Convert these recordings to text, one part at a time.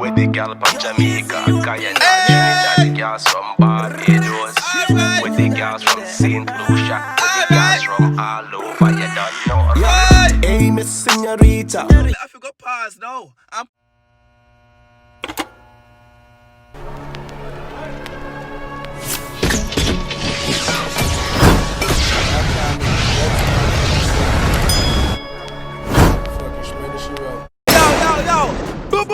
With the gal from Jamaica, Guyana, Trinidad, the girls from Barbados. With the girls from St. Lucia, with the girls from all over, you don't know. Hey, Miss Señorita. I forgot pause now. Yo. Boom.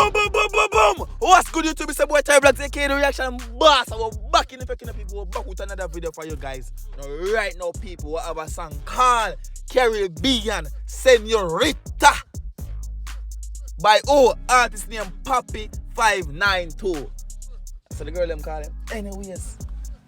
What's good, YouTube? It's your boy Tyrekevlogs, aka the reaction boss. We're back in the picking up people. We're back with another video for you guys. Now, right now, people, we have a song called Caribbean Señorita by artist named PAPii592. So the girl them call him. Anyways,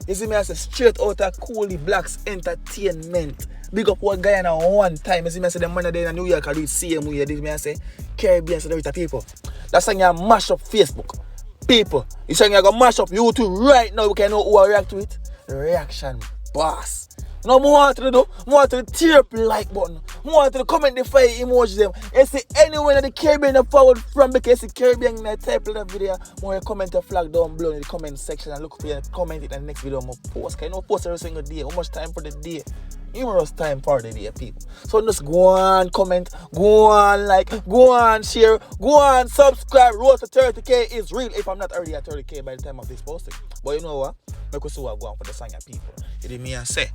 you see me as a straight out of Coolie Blacks Entertainment. Big up one Guyana one time. You see me say the man there in New York I reach same way. This me I say Caribbean Señorita people. That song you mash up Facebook. People, you song you gonna mash up YouTube right now. We can know who I react to it. Reaction boss. No more want to do, more to tear up the like button, more to comment the fire emoji them. You see anywhere that the Caribbean forward from because the Caribbean in the title of the video, more comment the flag down below in the comment section and look for you and comment it in the next video I'm post. Can you post every single day? How much time for the day? Numerous time for the day, people. So just go on comment, go on like, go on share, go on subscribe. Road to 30k is real if I'm not already at 30k by the time of this posting. But you know what? Make us see what go on for the song of people. You did me and say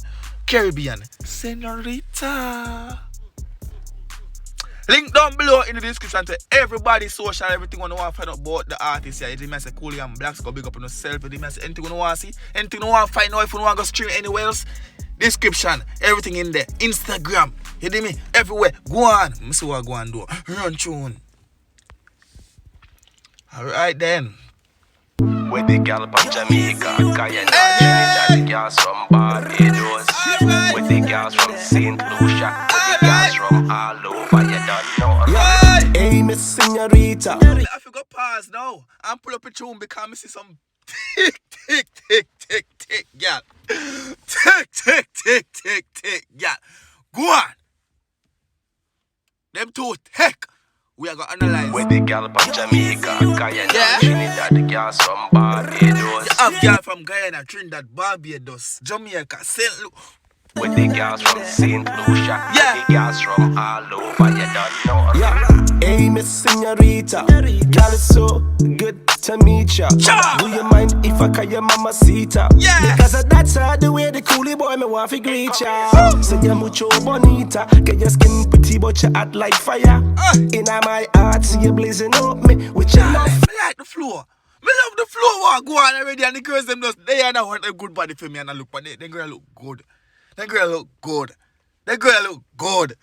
Caribbean Señorita. Link down below in the description to everybody's social, everything you want to find out about the artist here. You did me say Coolie and Blacks, go big up on yourself. You did me say anything you want to see, anything you want to find out if you want to go stream anywhere else. Description, everything in there. Instagram, you did me? Everywhere. Go on. Let me see what I go and do. Run tune. Alright then. With the gal from Jamaica, Guyana, Trinidad, the girls from Barbados. With the girls from St. Lucia, with the girls from all over, you don't know. Hey, Miss Señorita. I forgot pause now. I'm pull up a tune because I see some tick, yeah. Tick, yeah. Go on. Them two tick. We are gonna analyze. With the gal from Jamaica, Guyana, Trinidad, the girls from Barbados. You have girl from Guyana, Trinidad, Barbados, Jamaica, St. Lucia. With the girls from St. Lucia, with the girls from all over, you don't know. Hey, Miss Señorita. Girl, it's so good to meet ya. Do you mind if I call you mamacita? Because that's the way the coolie boy me want to greet ya. Say you mucho bonita. Get your skin pretty but you hot like fire. In my heart, see you blazing up me with your love. I like the floor. Me love the floor. Go on already and the girls them just they are not want a good body for me and I look but they girl look good. That girl look good. That girl look good.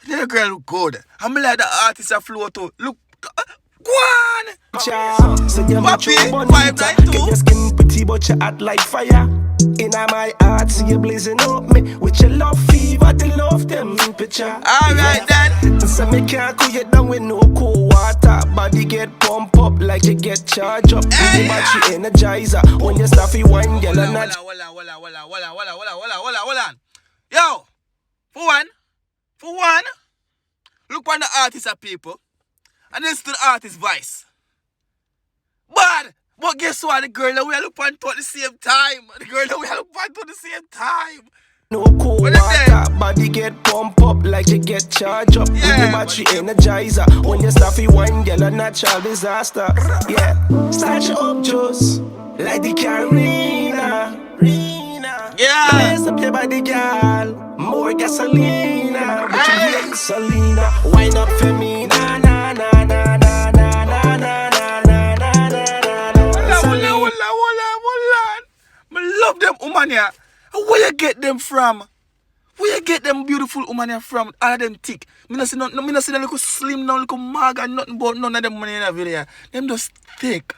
That girl look good. I'm like the artist of flow too. Look. Go on. So you PAPii592. get your skin pretty but you hot like fire. In my heart, see you blazing up me with your love fever. They love them picture. Alright then. So me can't cool you down with no cold water. Body get pump up like you get charged up. Hey, battery energizer. When you stuffy wine, girl and not. Hold on. Yo, for one, look on the artist of people, and listen to the artist voice. But guess what? The girl that we look on to at the same time. The girl that we look on to at the same time. No cold water, body get pump up like you get charged up. With the battery energizer. When you stuffy wine, girl a natural disaster. Yeah, start you up just like the Carina. Yeah. Blaze up your body, girl. More gasolina. But you hate Selena. Wine up for me, na na na na na na na na na na na na. Hold on. I love them woman here. Where you get them from? Where you get them beautiful woman here from? All of them thick. Me not see them little slim, no little mag and nothing but none of them money in that video. Them just thick.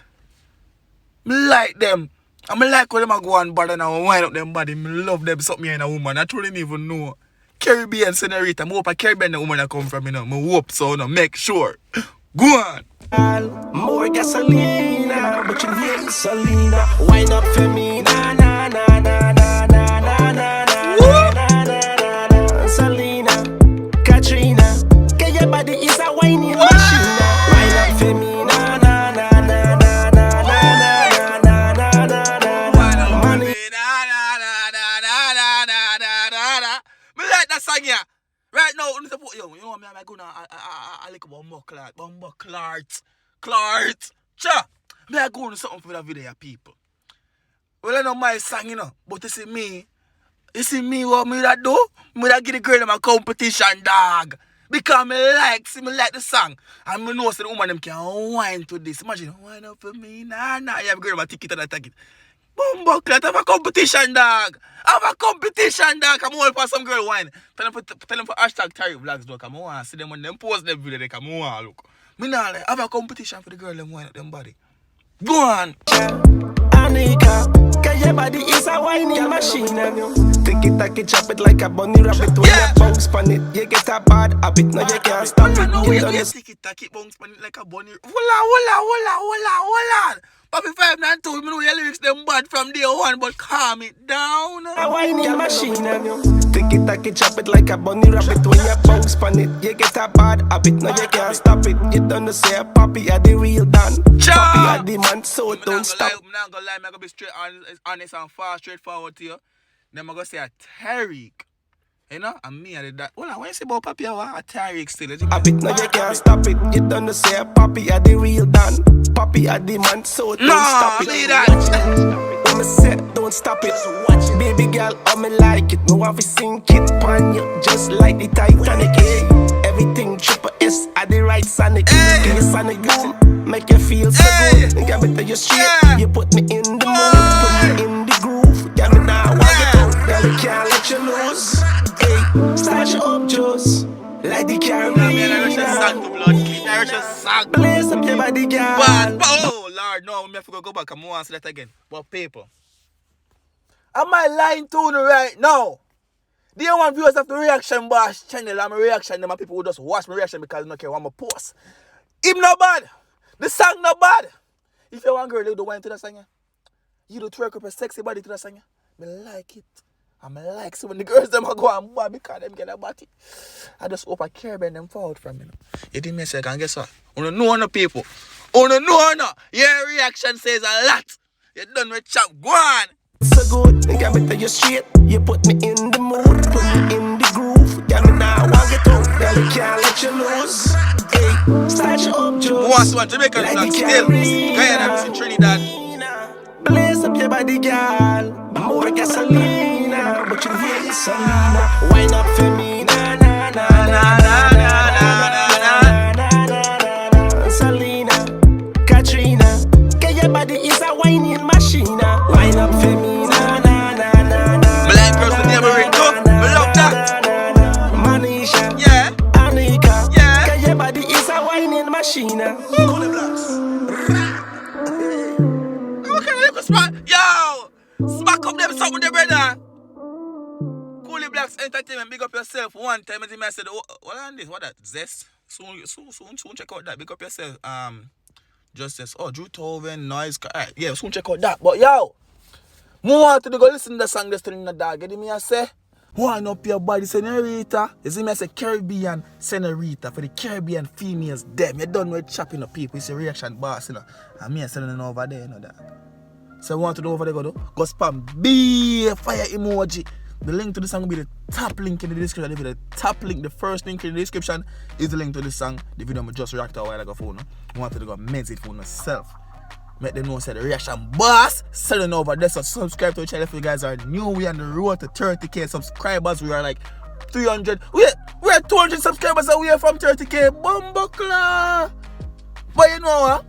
Me like them. I like how them go on bad and I wind up them body. Me love them something in a woman. I truly didn't even know. Caribbean Señorita. I hope a Caribbean the woman that come from, you know. I hope so, no. Make sure. Go on. More gasolina, but you hate Selena. Wine up for me, na na na na na na na na na. Selena, Katrina, get your body is a whining machine. Wine up for me, na na na na me I'm going to like Bumbo Clart. Cha! Me I go on something for that video, people. Well, I know my song, you know, but you see me what me that do? Me that give the girl them a competition, dog. Because me like the song. And me know the woman them can whine to this. Imagine, whine up for me, nah. You have a girl them a ticket and a ticket. Bumbo Clat, have a competition, dog. Have a competition, dog. Come on for some girl whine. Tell them for hashtag Tyrekevlogs, dog. Come on, see them when them post them video, they come on, look. Me nah like, have a competition for the girl them whine at them body. Go on. Anika, cause your body is a whining machine. Take it, chop it like a bunny rabbit. When you bounce pan it, you get a bad habit. Now you can't stop it. You done this. Take it, bounce pan it like a bunny. Hold on. PAPii592, you know your lyrics them bad from day one, but calm it down. A whining machine. Take it, chop it like a bunny rabbit. When you bounce pan it, you get a bad habit. Now you can't stop it. You done the say Papi are the real dan. Papi are the man, so don't stop. I'm not gonna lie, I'm gonna be straight honest and fast, straightforward to you. Then I'm gonna say a Tyreek. You know, and me I did that. Well, when you say about Papi, a Tyreek still. A bit now you can't stop it. You done the say Papi are the real dan. Papi are the man, so don't stop it. No, that. When me say don't stop it. Baby girl, I me like it. No want to sink it pan you just like the Titanic. Everything triple S at the right Sonic. Give you Sonic boom, make you feel so good. Get me to you straight. You put me in the mood, put me in the groove. Get me now, walk it out. Girl, you can't let you lose. Hey, start your up juice like the Caribbean. Blaze up your body, girl. Oh Lord, no, me have to go back. I'm gonna answer that again. But people, am I lying to you right now? The one viewers of the Reaction Boss channel, I'm a reaction. Them people who just watch my reaction because they don't care what I'm post. Him not bad. The song not bad. If you want girl, you do wine to the song. You do twerk up a sexy body to the song. Me like it. I'm like so when the girls them go and boy because them get a body. I just hope I care about them forward from me. You didn't miss a second, guess what? You know no people. You know no. Your reaction says a lot. You done with chop. Go on. So good, got me to you straight. You put me in the mood, put me in the groove. Got me now, walk it out. Girl, you can't let you lose. Hey, start your up juice. One Jamaican like still. Guyana, in Trinidad. Blaze up your body, girl. More gasolina, but you hate Selena. Wine up for me, na na na na na na na na. Selena, Katrina, get your body is a whining machine. Wine up for me, na na na na na. Black girls with the ring, me love that. Manisha, yeah. Anika, yeah. Get your body is a whining machine. Yo! Smack up them something there, brother. Coolie Blacks Entertainment, big up yourself. One time I said, what on this? What that? Zest? Soon check out that. Big up yourself. Justice. Oh, Drew Toven, Noise. Alright, yeah, soon check out that. But yo, more want to go listen to the song that's in the dog. Get me I say? Wind up your body, Señorita. You see me I say Caribbean Señorita for the Caribbean females. Them, you done with chopping up people. It's a Reaction Boss, you know. And me I selling it over there, you know that. So we want to do over there, go spam be fire emoji. The link to the song will be the top link in the description. The top link, the first link in the description is the link to the song. The video I just react to a while ago phone. We want to go men's it for myself. Make them know say the Reaction Boss selling over there. So subscribe to the channel if you guys are new. We on the road to 30k subscribers. We are like 300. We're 200 subscribers away from 30k. Bumbleclaw. But you know what?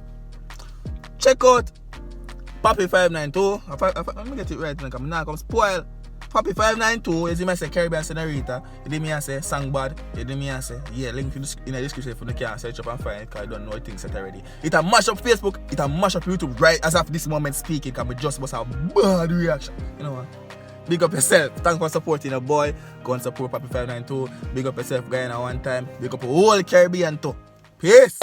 Check out PAPii592. Let me get it right now. I'm not going to spoil. PAPii592 is the message Caribbean Señorita. You did me and say Sangbad. You did me and say yeah, link in the description if you can't search up and find it because I don't know things set already. It a mash up Facebook, it a mash up YouTube right as of this moment speaking because we just must have bad reaction. You know what? Big up yourself. Thanks for supporting a boy. Go and support PAPii592. Big up yourself Guyana one time. Big up the whole Caribbean too. Peace.